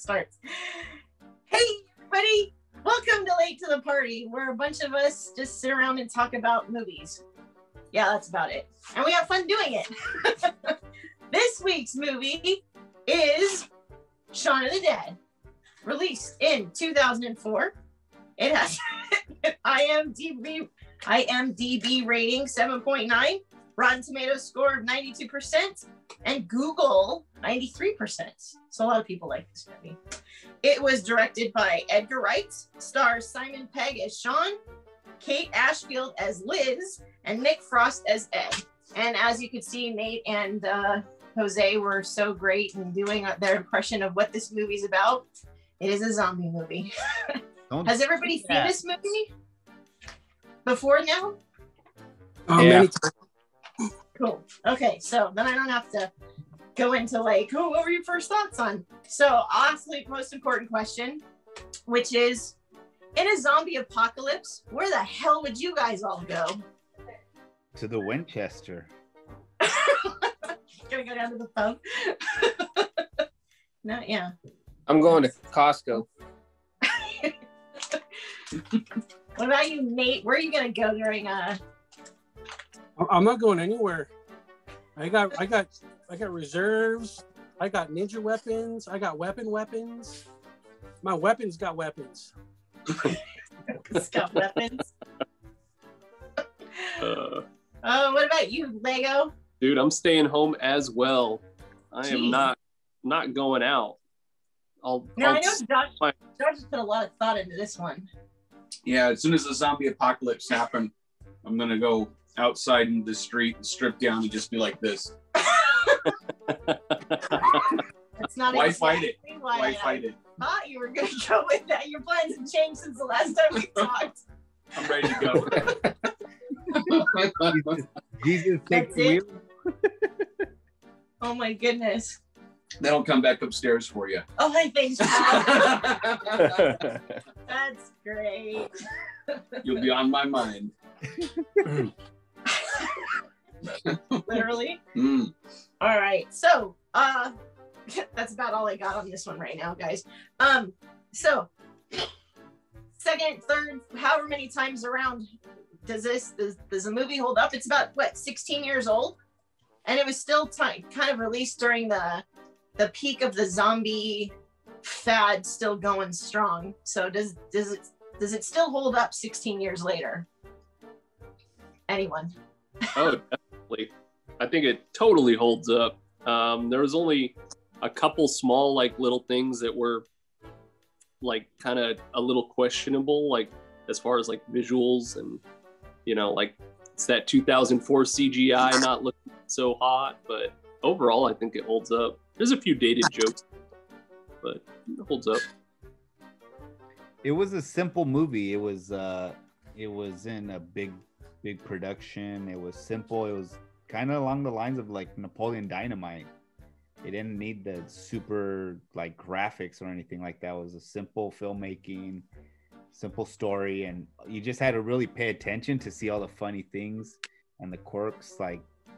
starts. Hey, everybody. Welcome to Late to the Party, where a bunch of us just sit around and talk about movies. Yeah, that's about it. And we have fun doing it. This week's movie is Shaun of the Dead, released in 2004. It has IMDb rating 7.9, Rotten Tomatoes score of 92%, and Google 93%. So a lot of people like this movie. It was directed by Edgar Wright, stars Simon Pegg as Shaun, Kate Ashfield as Liz, and Nick Frost as Ed. And as you can see, Nate and Jose were so great in doing their impression of what this movie's about. It is a zombie movie. Has everybody seen this movie before now? Yeah. Cool. Okay, so then I don't have to go into like, oh, what were your first thoughts on? So I'll ask the most important question, which is, in a zombie apocalypse, where the hell would you guys all go? To the Winchester. Gonna go down to the pub? No, yeah. I'm going to Costco. What about you, Nate? Where are you gonna go during I'm not going anywhere. I got reserves. I got ninja weapons. I got weapons. My weapons got weapons. It's got weapons. What about you, Lego? Dude, I'm staying home as well. I am not going out. I know Josh has put a lot of thought into this one. Yeah, as soon as the zombie apocalypse happened, I'm gonna go outside in the street and strip down and just be like this. That's not Why exactly fight it? Why Why fight it? Thought you were gonna go with that. Your plans have changed since the last time we talked. I'm ready to go. Jesus takes the wheel. Oh my goodness. That'll come back upstairs for you. Oh, I think so. That's great. You'll be on my mind. Literally. Mm. All right. So, that's about all I got on this one right now, guys. So second, third, however many times around does the movie hold up? It's about 16 years old, and it was still kind of released during the peak of the zombie fad, still going strong. So does it still hold up 16 years later? Anyone? Oh, definitely. I think it totally holds up. There was only a couple small little things that were kind of a little questionable, as far as visuals, and it's that 2004 CGI not looking so hot, but overall I think it holds up. There's a few dated jokes, but it holds up. It was a simple movie. It was in a big production. It was simple. It was kind of along the lines of Napoleon Dynamite. It didn't need the super graphics or anything like that. It was a simple filmmaking, simple story, and you just had to really pay attention to see all the funny things and the quirks,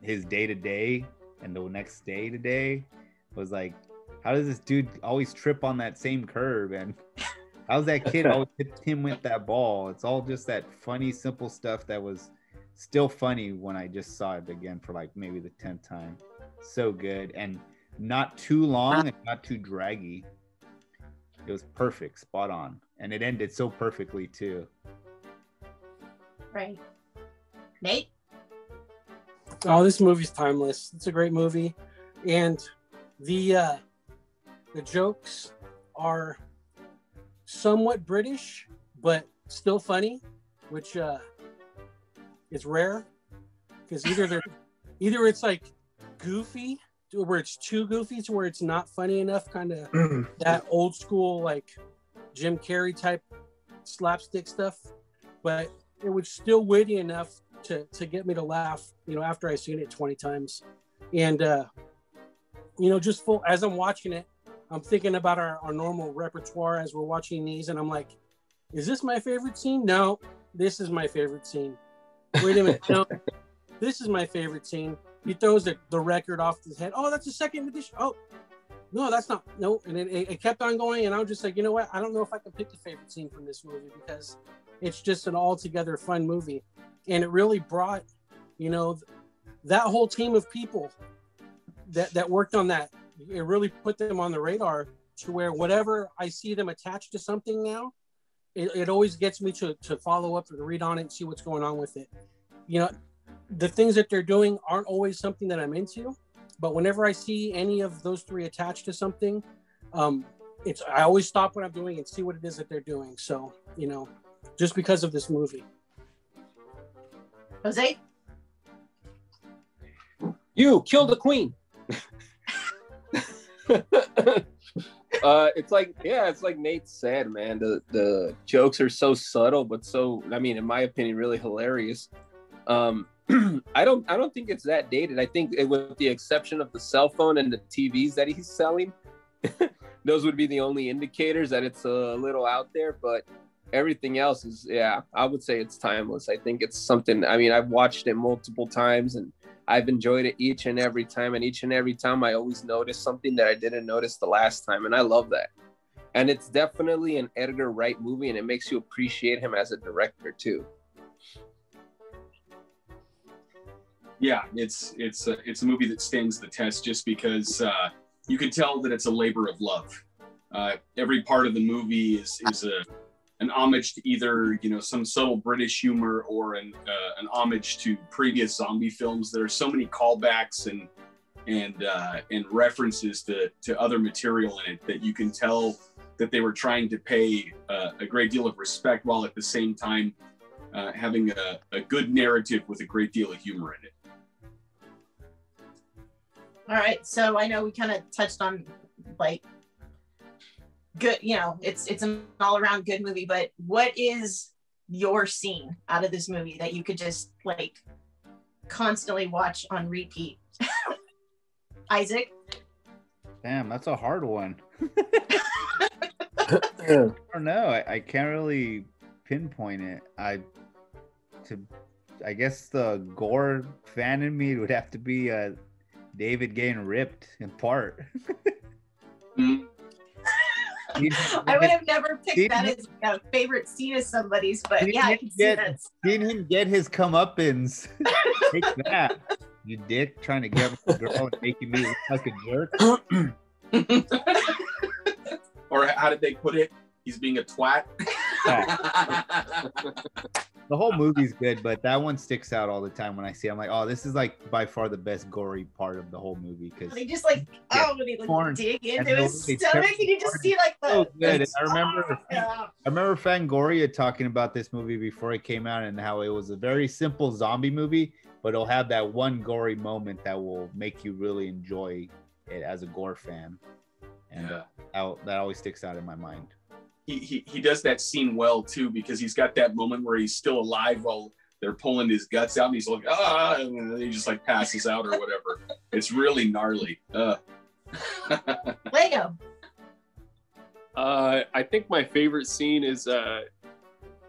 his day-to-day and the next day-to-day was how does this dude always trip on that same curve, and how's that kid always hit him with that ball? It's all just that funny, simple stuff that was still funny when I just saw it again for maybe the 10th time. So good, and not too long and not too draggy. It was perfect, spot on, and it ended so perfectly too. Right. Nate? Oh, this movie's timeless. It's a great movie, and the jokes are somewhat British, but still funny, which is rare, because either it's goofy, where it's too goofy to where it's not funny enough, kind of that old school Jim Carrey type slapstick stuff, but it was still witty enough to get me to laugh, after I seen it 20 times. And just full as I'm watching it, I'm thinking about our normal repertoire as we're watching these, and I'm like, is this my favorite scene? No, this is my favorite scene. Wait a minute, no, this is my favorite scene. He throws the record off his head. Oh, that's the second edition. Oh, No, that's not. No, and it kept on going, and I was just like, you know what? I don't know if I can pick a favorite scene from this movie because it's just an altogether fun movie, and it really brought, you know, that whole team of people that worked on that. It really put them on the radar to where whatever I see them attached to something now, it always gets me to follow up and read on it and see what's going on with it. You know, the things that they're doing aren't always something that I'm into. But whenever I see any of those three attached to something, I always stop what I'm doing and see what it is that they're doing. So, you know, just because of this movie. Jose? You killed the queen. It's like Nate said, man. The jokes are so subtle, but so, I mean, in my opinion, really hilarious. I don't think it's that dated. I think with the exception of the cell phone and the TVs that he's selling, those would be the only indicators that it's a little out there. But everything else is, I would say it's timeless. I think it's something, I mean, I've watched it multiple times and I've enjoyed it each and every time. And each and every time I always notice something that I didn't notice the last time. And I love that. And it's definitely an Edgar Wright movie, and it makes you appreciate him as a director too. Yeah, it's a movie that stands the test just because you can tell that it's a labor of love. Every part of the movie is an homage to either, you know, some subtle British humor or an homage to previous zombie films. There are so many callbacks and references to other material in it that you can tell that they were trying to pay a great deal of respect while at the same time having a good narrative with a great deal of humor in it. All right, so I know we kind of touched on like good, you know, it's an all-around good movie, but what is your scene out of this movie that you could just like constantly watch on repeat? Isaac? Damn, that's a hard one. I don't know. I can't really pinpoint it. I guess the gore fan in me would have to be David getting ripped apart. Mm. I would have never picked that as a favorite scene of somebody's, but yeah, I can see that. Didn't him get his comeuppance? Take that, you dick, trying to get with the girl and making me look like a jerk. Or how did they put it? He's being a twat. The whole movie's good, but that one sticks out all the time when I see it. I'm like, oh, this is like by far the best gory part of the whole movie. Because they just like, when he like dig into his stomach and you just see like the. So good. I remember Fangoria talking about this movie before it came out and how it was a very simple zombie movie, but it'll have that one gory moment that will make you really enjoy it as a gore fan. And that always sticks out in my mind. He does that scene well too, because he's got that moment where he's still alive while they're pulling his guts out and he's like, and then he just like passes out or whatever. It's really gnarly. Lego. I think my favorite scene is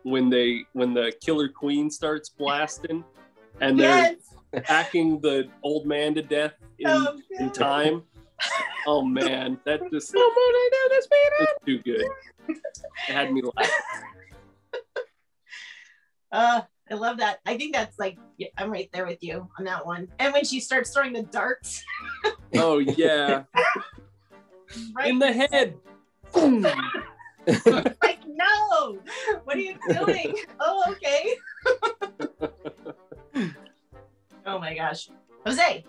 when the killer queen starts blasting and they're hacking the old man to death in time. Oh man, that just it's too good. It had me laugh. I love that. I think that's like, I'm right there with you on that one. And when she starts throwing the darts. Oh yeah. Right in the head. Like, no, what are you doing? Oh, okay. Oh my gosh. Jose.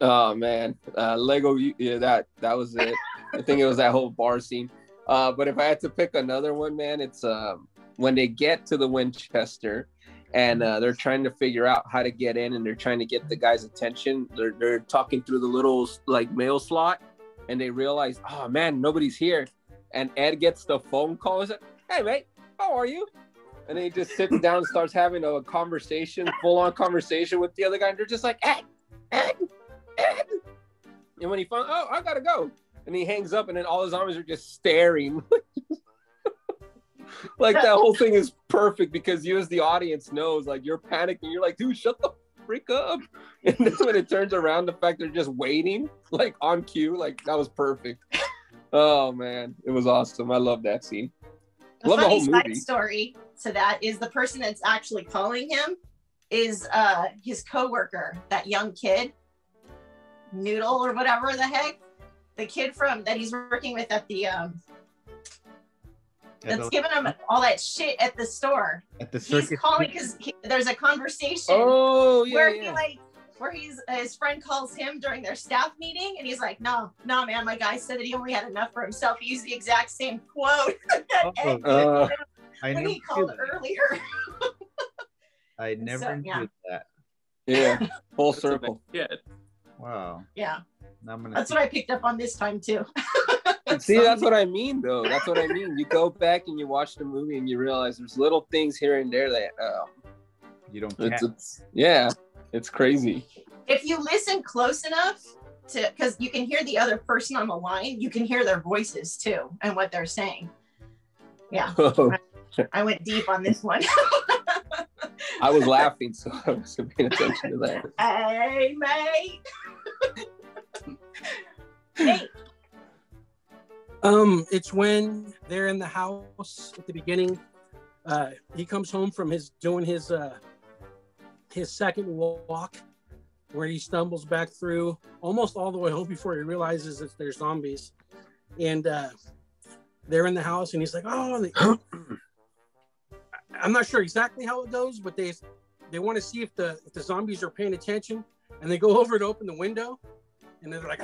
Oh man, Lego. Yeah, that was it. I think it was that whole bar scene. But if I had to pick another one, man, it's when they get to the Winchester and they're trying to figure out how to get in, and they're trying to get the guy's attention. They're talking through the little like mail slot, and they realize, oh man, nobody's here. And Ed gets the phone call. He's like, hey mate, how are you? And then he just sits down and starts having a conversation, full-on conversation with the other guy. And they're just like, Ed. And when he finds, oh, I gotta go. And he hangs up, and then all his zombies are just staring. Like that whole thing is perfect because you as the audience knows, like you're panicking. You're like, dude, shut the freak up. And then when it turns around, the fact they're just waiting, like on cue, like that was perfect. Oh man, it was awesome. I love that scene. A Love the funny whole side movie. story to that is the person that's actually calling him is his coworker, that young kid, Noodle or whatever the heck, the kid from that he's working with at the that's giving him all that shit at the store. At the circus. He's calling because there's a conversation where his friend calls him during their staff meeting, and he's like, no, man, my guy said that he only had enough for himself. He used the exact same quote that Ed did when he called earlier. I never knew that. Yeah, full circle. Yeah. Wow. Yeah. That's what I picked up on this time too. See, that's what I mean, though. That's what I mean. You go back and you watch the movie and you realize there's little things here and there that you don't catch. It's crazy. If you listen close enough to, because you can hear the other person on the line, you can hear their voices too and what they're saying. Yeah. I went deep on this one. I was laughing, so I wasn't paying attention to that. Hey, mate. Hey. It's when they're in the house at the beginning. He comes home from doing his second walk, where he stumbles back through almost all the way home before he realizes that there's zombies, and they're in the house, and he's like, "Oh." I'm not sure exactly how it goes, but they want to see if the zombies are paying attention, and they go over to open the window, and they're like,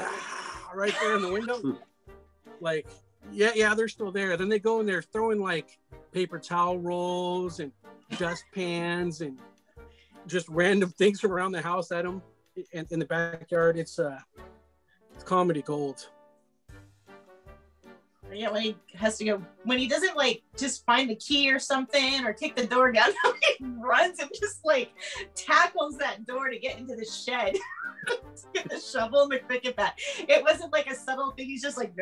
right there in the window. Like, yeah, they're still there. Then they go and they're throwing like paper towel rolls and dustpans and just random things from around the house at them in the backyard. It's comedy gold. Yeah, when he has to go, when he doesn't like just find the key or something or kick the door down, he runs and just like tackles that door to get into the shed. To get the shovel and the cricket bat. It wasn't like a subtle thing. He's just like,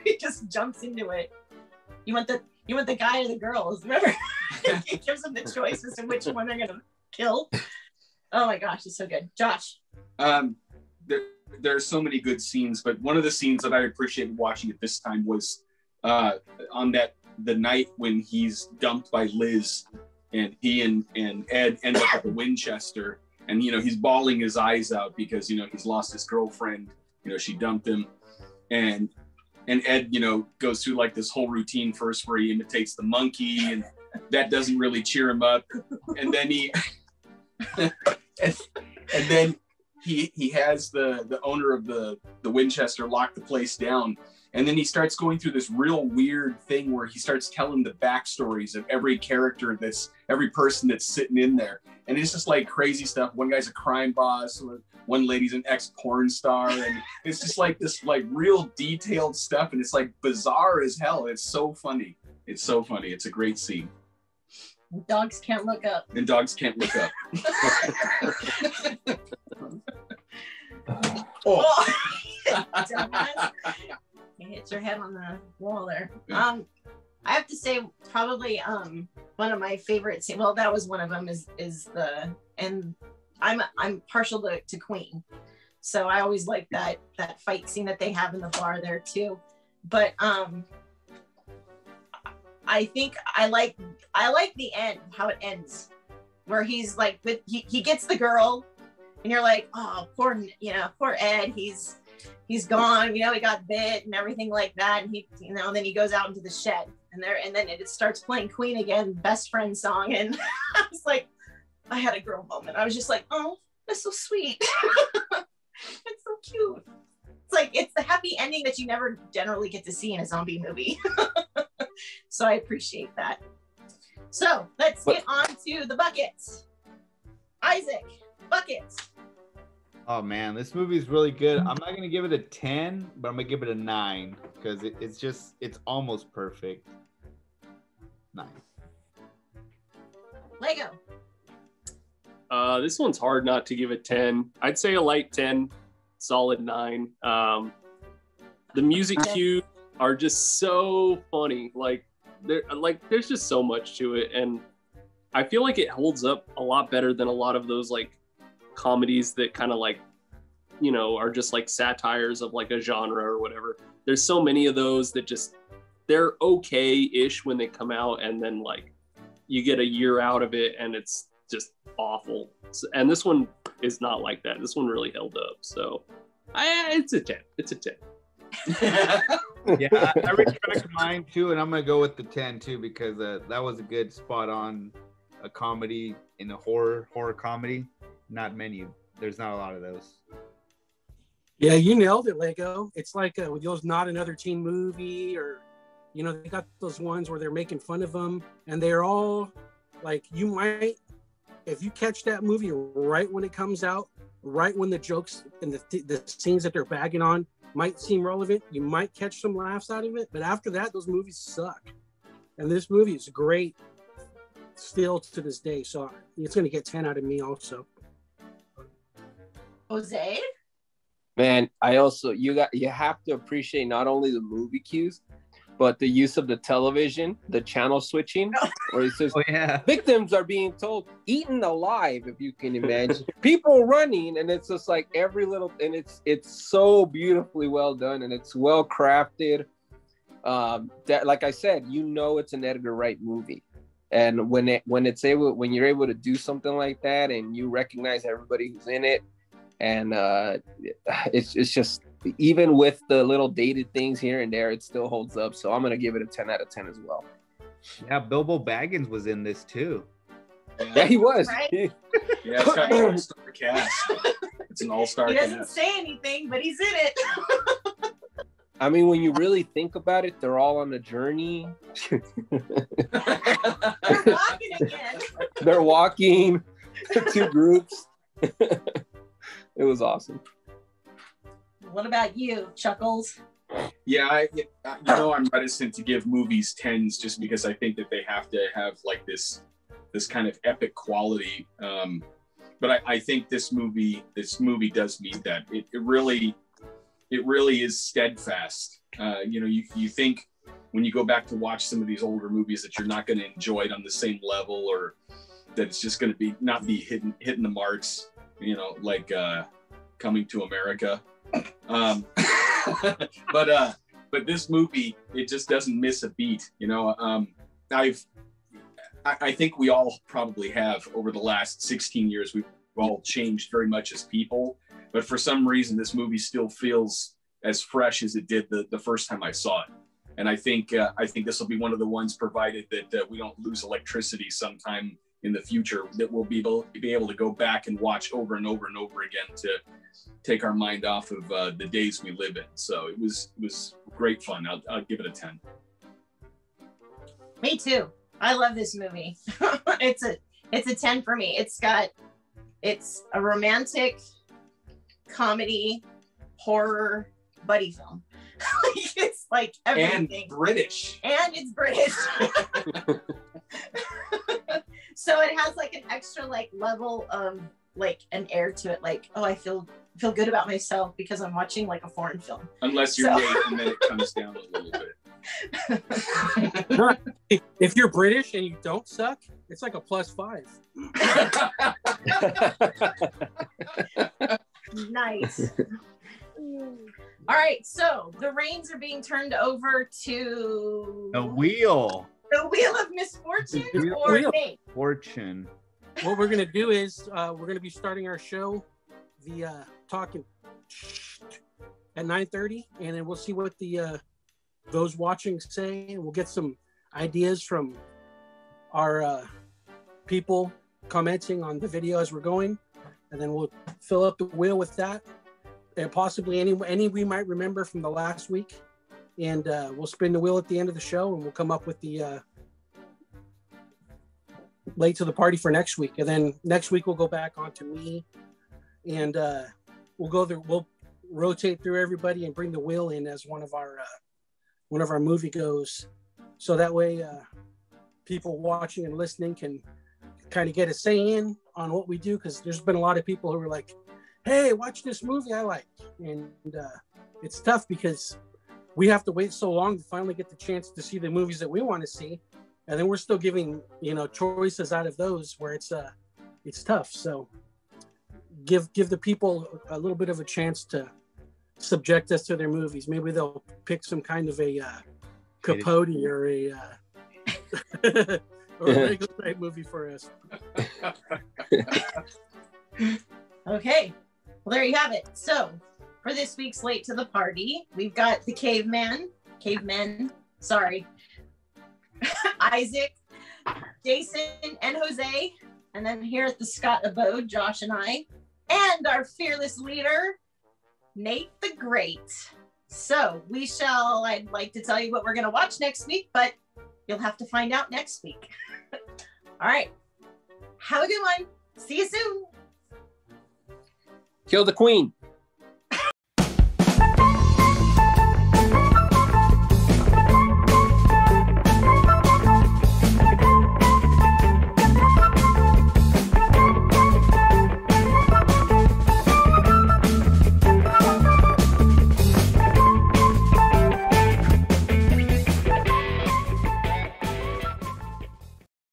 he just jumps into it. You want the guy or the girls? Remember, he gives them the choice as to which one they're gonna kill. Oh my gosh, it's so good. Josh. There are so many good scenes, but one of the scenes that I appreciated watching at this time was on the night when he's dumped by Liz, and he and Ed end up at the Winchester, and he's bawling his eyes out because he's lost his girlfriend. She dumped him, and Ed goes through like this whole routine first where he imitates the monkey, and that doesn't really cheer him up, and then he and then he has the owner of the Winchester lock the place down, and then he starts going through this real weird thing where he starts telling the backstories of every character, every person that's sitting in there, and it's just like crazy stuff. One guy's a crime boss, one lady's an ex-porn star, and it's just like this like real detailed stuff, and it's like bizarre as hell. It's so funny. It's so funny. It's a great scene. Dogs can't look up. And dogs can't look up. Oh. You hit your head on the wall there. I have to say probably one of my favorites. Well, that was one of them. Is the, and I'm partial to Queen, so I always like that fight scene that they have in the bar there too. But I think I like the end, how it ends, where he's like, he gets the girl, and you're like, oh, poor Ed, he's gone, he got bit and everything like that, and he, and then he goes out into the shed, and then it starts playing Queen again, best friend song, and I was like, I had a girl moment. I was just like, oh, that's so sweet. It's so cute. It's like, it's the happy ending that you never generally get to see in a zombie movie. So I appreciate that. So let's get on to the buckets. Isaac, buckets. Oh man, this movie is really good. I'm not gonna give it a 10, but I'm gonna give it a 9 because it's almost perfect. 9. Lego. This one's hard not to give it 10. I'd say a light 10, solid 9. The music cues are just so funny. There's just so much to it, and I feel like it holds up a lot better than a lot of those like comedies that kind of like, you know, are just like satires of like a genre or whatever. There's so many of those that just, they're okay-ish when they come out, and then like you get a year out of it and it's just awful. So, and this one is not like that. This one really held up. So it's a 10. It's a 10. Yeah, I retract mine too, and I'm gonna go with the 10 too, because that was a good spot on a comedy in a horror comedy. Not many. There's not a lot of those. Yeah, you nailed it, Lego. It's like with those Not Another Teen Movie, or you know, they got those ones where they're making fun of them, and they're all like, you might, if you catch that movie right when it comes out, right when the jokes and the scenes that they're bagging on might seem relevant, you might catch some laughs out of it, but after that, those movies suck. And this movie is great still to this day, so it's going to get 10 out of me also. Jose? Man, I also, you have to appreciate not only the movie cues, but the use of the television, the channel switching, where it says victims are being told, eaten alive, if you can imagine. People running, and it's just like every little, and it's so beautifully well done, and it's well crafted. That, like I said, you know, it's an Edgar Wright movie, and when you're able to do something like that, and you recognize everybody who's in it, and it's just, even with the little dated things here and there, it still holds up. So I'm gonna give it a 10 out of 10 as well. Yeah, Bilbo Baggins was in this too. Yeah, he was. Right? Yeah, it's got an all-star cast. It's an all-star He cast. doesn't say anything, but he's in it. I mean, when you really think about it, they're all on a journey. They're walking again. They're walking, two groups. It was awesome. What about you, Chuckles? Yeah, I'm reticent to give movies 10s just because I think that they have to have like this kind of epic quality. But I think this movie does meet that. It really is steadfast. You think when you go back to watch some of these older movies that you're not going to enjoy it on the same level, or that it's just going to not be hitting the marks. You know, like Coming to America. But this movie, it just doesn't miss a beat. You know, I think we all probably have over the last 16 years. We've all changed very much as people, but for some reason, this movie still feels as fresh as it did the first time I saw it. And I think this will be one of the ones, provided that we don't lose electricity sometime in the future, that we'll be able to go back and watch over and over and over again to take our mind off of the days we live in. So it was great fun. I'll give it a 10. Me too. I love this movie. It's a 10 for me. It's a romantic comedy horror buddy film. It's like everything. And British. And it's British. So it has like an extra like level of like an air to it, like, oh, I feel good about myself because I'm watching like a foreign film. Unless you're gay, and then it comes down a little bit. If you're British and you don't suck, it's like a +5. Nice. All right, so the reins are being turned over to The Wheel. The Wheel of Misfortune or Wheel. Fate. Fortune. What we're gonna do is we're gonna be starting our show, the talking at 9:30, and then we'll see what the those watching say, and we'll get some ideas from our people commenting on the video as we're going, and then we'll fill up the wheel with that, and possibly any we might remember from the last week, and we'll spin the wheel at the end of the show, and we'll come up with the late to the party for next week. And then next week we'll go back onto me, and we'll rotate through everybody and bring the wheel in as one of our movie goes, so that way people watching and listening can kind of get a say in on what we do, because there's been a lot of people who are like, hey, watch this movie I like, and it's tough because we have to wait so long to finally get the chance to see the movies that we want to see, and then we're still giving choices out of those where it's tough. So give the people a little bit of a chance to subject us to their movies. Maybe they'll pick some kind of a Capote or a or a regular type movie for us. Okay, well, there you have it. So for this week's Late to the Party, we've got the cavemen, sorry, Isaac, Jason, and Jose, and then here at the Scott Abode, Josh and I, and our fearless leader, Nate the Great. So I'd like to tell you what we're going to watch next week, but you'll have to find out next week. All right. Have a good one. See you soon. Kill the queen.